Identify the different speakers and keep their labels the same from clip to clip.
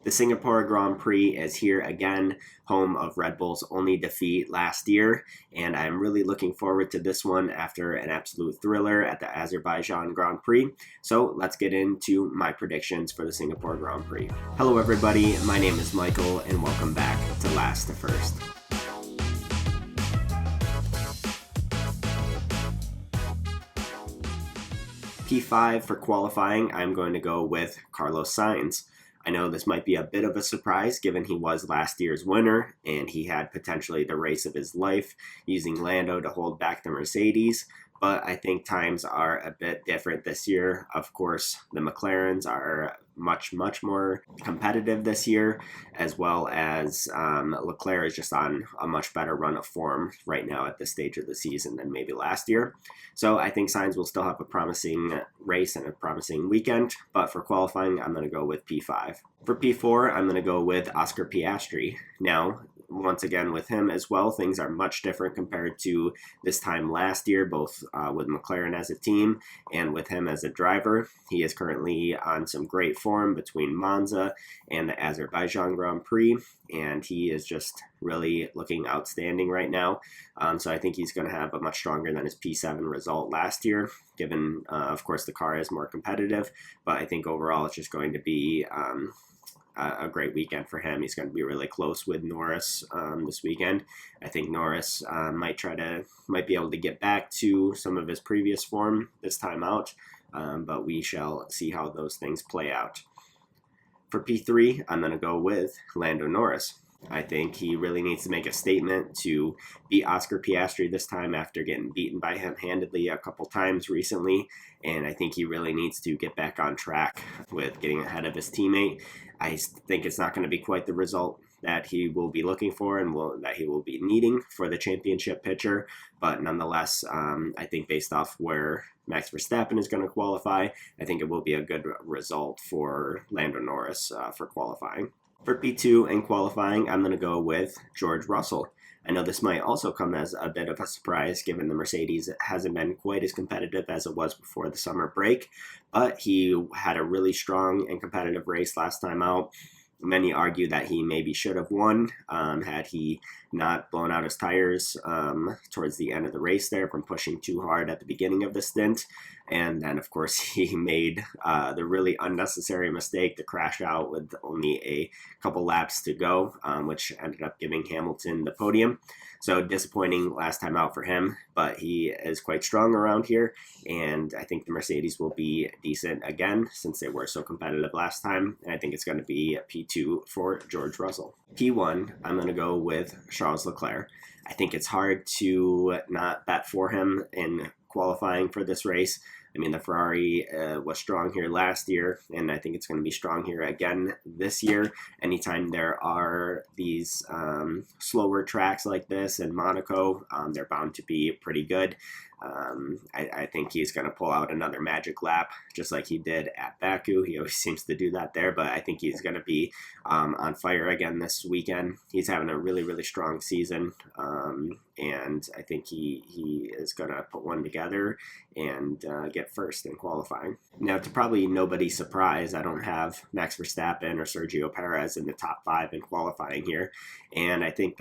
Speaker 1: The Singapore Grand Prix is here again, home of Red Bull's only defeat last year, and I'm really looking forward to this one after an absolute thriller at the Azerbaijan Grand Prix. So let's get into my predictions for the Singapore Grand Prix. Hello everybody, my name is Michael, and welcome back to Last to First. P5 for qualifying, I'm going to go with Carlos Sainz. I know this might be a bit of a surprise given he was last year's winner and he had potentially the race of his life using Lando to hold back the Mercedes, but I think times are a bit different this year. Of course, the McLarens are much more competitive this year, as well as Leclerc is just on a much better run of form right now at this stage of the season than maybe last year. So I think Sainz will still have a promising race and a promising weekend, but for qualifying, I'm going to go with P5. For P4, I'm going to go with Oscar Piastri. Now, once again with him as well, things are much different compared to this time last year, both with McLaren as a team and with him as a driver. He is currently on some great form between Monza and the Azerbaijan Grand Prix, and he is just really looking outstanding right now. So I think he's going to have a much stronger than his P7 result last year, given, of course, the car is more competitive, but I think overall it's just going to be a great weekend for him. He's going to be really close with Norris this weekend. I think Norris might be able to get back to some of his previous form this time out, but we shall see how those things play out. For P3, I'm going to go with Lando Norris. I think he really needs to make a statement to beat Oscar Piastri this time after getting beaten by him handedly a couple times recently, and I think he really needs to get back on track with getting ahead of his teammate. I think it's not going to be quite the result that he will be looking for and that he will be needing for the championship picture, but nonetheless, I think based off where Max Verstappen is going to qualify, I think it will be a good result for Lando Norris for qualifying. For P2 and qualifying, I'm going to go with George Russell. I know this might also come as a bit of a surprise given the Mercedes hasn't been quite as competitive as it was before the summer break, but he had a really strong and competitive race last time out. Many argue that he maybe should have won had he not blown out his tires towards the end of the race there from pushing too hard at the beginning of the stint. And then, of course, he made the really unnecessary mistake to crash out with only a couple laps to go, which ended up giving Hamilton the podium. So disappointing last time out for him, but he is quite strong around here, and I think the Mercedes will be decent again since they were so competitive last time, and I think it's going to be a P2 for George Russell. P1, I'm going to go with Charles Leclerc. I think it's hard to not bet for him in qualifying for this race. I mean, the Ferrari was strong here last year, and I think it's going to be strong here again this year. Anytime there are these slower tracks like this in Monaco, they're bound to be pretty good. I think he's going to pull out another magic lap, just like he did at Baku. He always seems to do that there, but I think he's going to be on fire again this weekend. He's having a really strong season, and I think he is going to put one together and get first in qualifying. Now, to probably nobody's surprise, I don't have Max Verstappen or Sergio Perez in the top 5 in qualifying here, and I think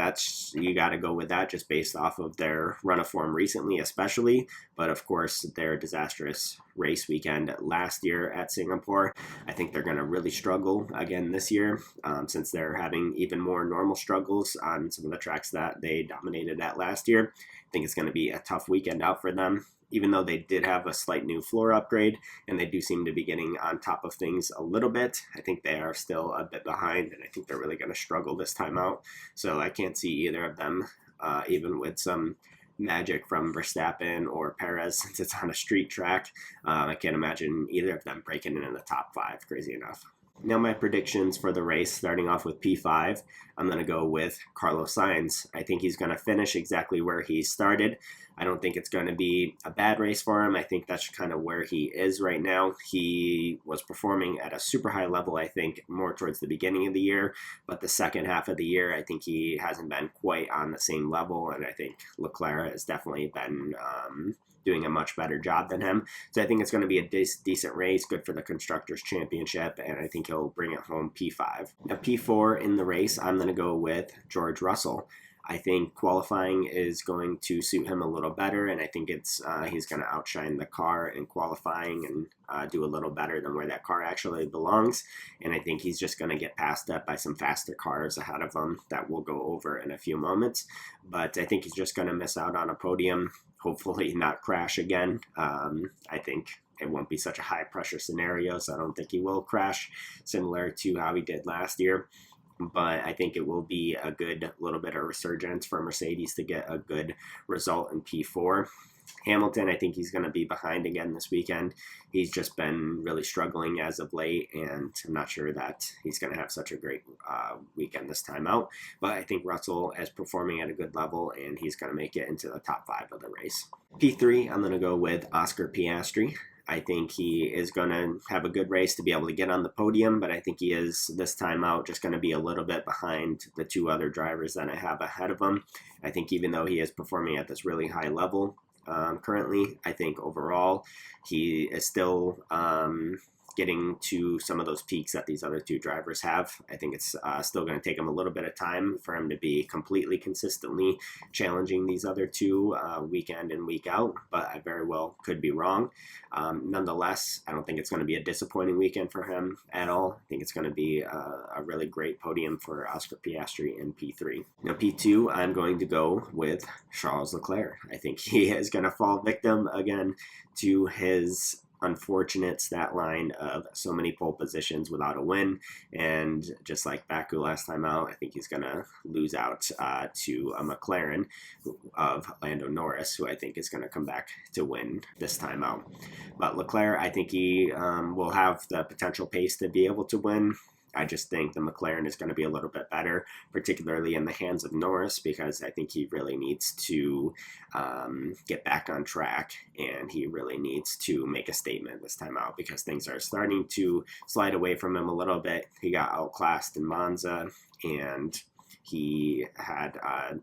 Speaker 1: you got to go with that just based off of their run of form recently, especially. But of course, their disastrous race weekend last year at Singapore, I think they're going to really struggle again this year, since they're having even more normal struggles on some of the tracks that they dominated at last year. I think it's going to be a tough weekend out for them, even though they did have a slight new floor upgrade and they do seem to be getting on top of things a little bit. I think they are still a bit behind, and I think they're really going to struggle this time out. So I can't see either of them, even with some magic from Verstappen or Perez, since it's on a street track. I can't imagine either of them breaking into the top 5, crazy enough. Now my predictions for the race, starting off with P5, I'm going to go with Carlos Sainz. I think he's going to finish exactly where he started. I don't think it's going to be a bad race for him. I think that's kind of where he is right now. He was performing at a super high level, I think, more towards the beginning of the year, but the second half of the year, I think he hasn't been quite on the same level, and I think Leclerc has definitely been doing a much better job than him. So I think it's going to be a decent race, good for the Constructors' Championship, and I think he'll bring it home P5. Now, P4 in the race, I'm going to go with George Russell. I think qualifying is going to suit him a little better, and I think he's going to outshine the car in qualifying and do a little better than where that car actually belongs. And I think he's just going to get passed up by some faster cars ahead of him that we'll go over in a few moments. But I think he's just going to miss out on a podium, hopefully not crash again. I think it won't be such a high pressure scenario, so I don't think he will crash, similar to how he did last year. But I think it will be a good little bit of resurgence for Mercedes to get a good result in P4. Hamilton, I think he's going to be behind again this weekend. He's just been really struggling as of late, and I'm not sure that he's going to have such a great weekend this time out. But I think Russell is performing at a good level, and he's going to make it into the top 5 of the race. P3, I'm going to go with Oscar Piastri. I think he is going to have a good race to be able to get on the podium, but I think he is, this time out, just going to be a little bit behind the 2 other drivers that I have ahead of him. I think even though he is performing at this really high level currently, I think overall he is still getting to some of those peaks that these other 2 drivers have. I think it's still going to take him a little bit of time for him to be completely consistently challenging these other 2 week in and week out, but I very well could be wrong. Nonetheless, I don't think it's going to be a disappointing weekend for him at all. I think it's going to be a really great podium for Oscar Piastri in P3. Now, P2, I'm going to go with Charles Leclerc. I think he is going to fall victim again to his unfortunate stat line of so many pole positions without a win, and just like Baku last time out, I think he's going to lose out to a McLaren of Lando Norris, who I think is going to come back to win this time out. But Leclerc, I think he will have the potential pace to be able to win. I just think the McLaren is going to be a little bit better, particularly in the hands of Norris, because I think he really needs to get back on track, and he really needs to make a statement this time out, because things are starting to slide away from him a little bit. He got outclassed in Monza, and he had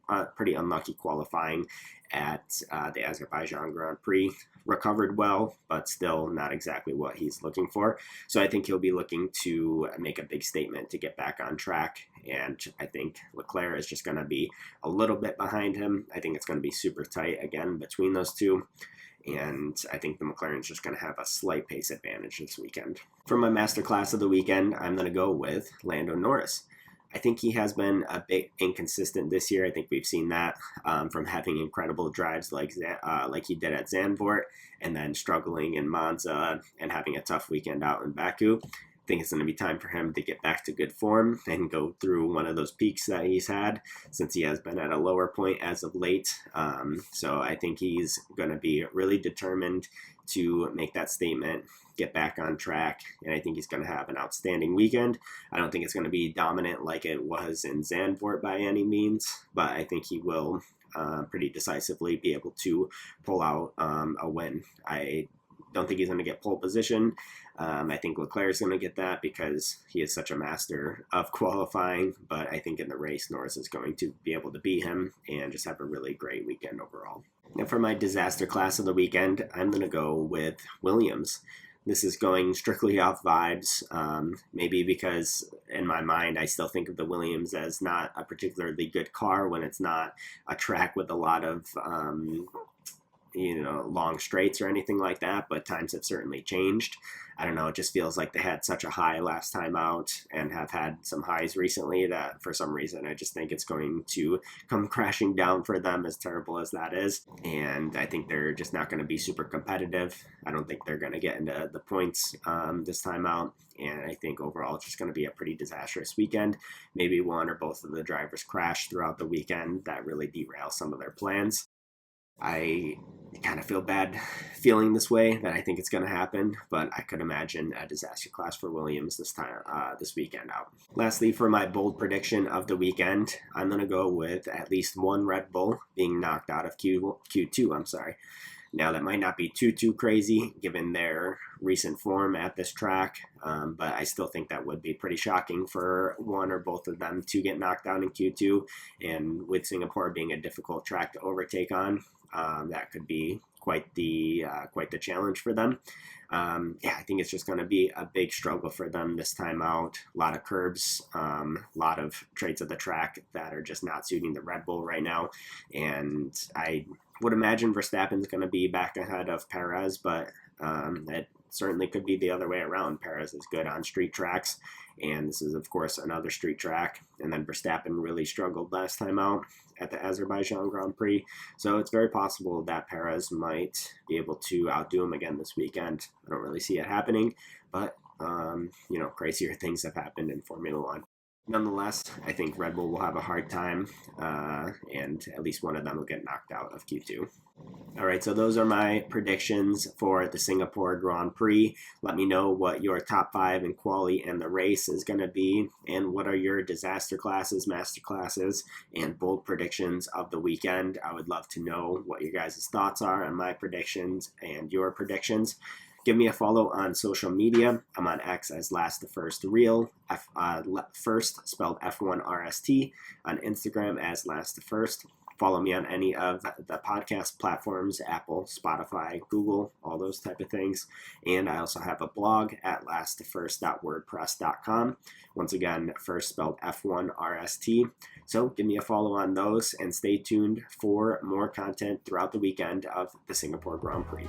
Speaker 1: a pretty unlucky qualifying at the Azerbaijan Grand Prix. Recovered well, but still not exactly what he's looking for. So I think he'll be looking to make a big statement to get back on track, and I think Leclerc is just going to be a little bit behind him. I think it's going to be super tight again between those 2. And I think the McLaren's just going to have a slight pace advantage this weekend. For my masterclass of the weekend, I'm going to go with Lando Norris. I think he has been a bit inconsistent this year. I think we've seen that from having incredible drives like he did at Zandvoort, and then struggling in Monza and having a tough weekend out in Baku. I think it's going to be time for him to get back to good form and go through one of those peaks that he's had, since he has been at a lower point as of late. So I think he's going to be really determined to make that statement, get back on track, and I think he's going to have an outstanding weekend. I don't think it's going to be dominant like it was in Zandvoort by any means, but I think he will pretty decisively be able to pull out a win. I don't think he's going to get pole position. I think Leclerc is going to get that because he is such a master of qualifying, but I think in the race, Norris is going to be able to beat him and just have a really great weekend overall. Now for my disaster class of the weekend, I'm going to go with Williams. This is going strictly off vibes, maybe because in my mind I still think of the Williams as not a particularly good car when it's not a track with a lot of long straights or anything like that, but times have certainly changed. I don't know, it just feels like they had such a high last time out and have had some highs recently that for some reason I just think it's going to come crashing down for them, as terrible as that is. And I think they're just not going to be super competitive. I don't think they're going to get into the points this time out. And I think overall it's just going to be a pretty disastrous weekend. Maybe one or both of the drivers crash throughout the weekend that really derail some of their plans. I kind of feel bad feeling this way, that I think it's going to happen, but I could imagine a disaster class for Williams this weekend out. Lastly, for my bold prediction of the weekend, I'm going to go with at least one Red Bull being knocked out of Q2. Now, that might not be too crazy given their recent form at this track, but I still think that would be pretty shocking for one or both of them to get knocked out in Q2, and with Singapore being a difficult track to overtake on, that could be quite the challenge for them. I think it's just going to be a big struggle for them this time out. A lot of curbs, a lot of traits of the track that are just not suiting the Red Bull right now. And I would imagine Verstappen's going to be back ahead of Perez, but it certainly could be the other way around. Perez is good on street tracks, and this is, of course, another street track. And then Verstappen really struggled last time out at the Azerbaijan Grand Prix. So it's very possible that Perez might be able to outdo him again this weekend. I don't really see it happening, but, crazier things have happened in Formula One. Nonetheless, I think Red Bull will have a hard time, and at least one of them will get knocked out of Q2. All right, so those are my predictions for the Singapore Grand Prix. Let me know what your top 5 in quali and the race is going to be, and what are your disaster classes, master classes, and bold predictions of the weekend. I would love to know what your guys' thoughts are on my predictions and your predictions. Give me a follow on social media. I'm on X as Last the First Real, first spelled F1RST, on Instagram as Last the First. Follow me on any of the podcast platforms, Apple, Spotify, Google, all those type of things. And I also have a blog at lastthefirst.wordpress.com. Once again, first spelled F1RST. So give me a follow on those and stay tuned for more content throughout the weekend of the Singapore Grand Prix.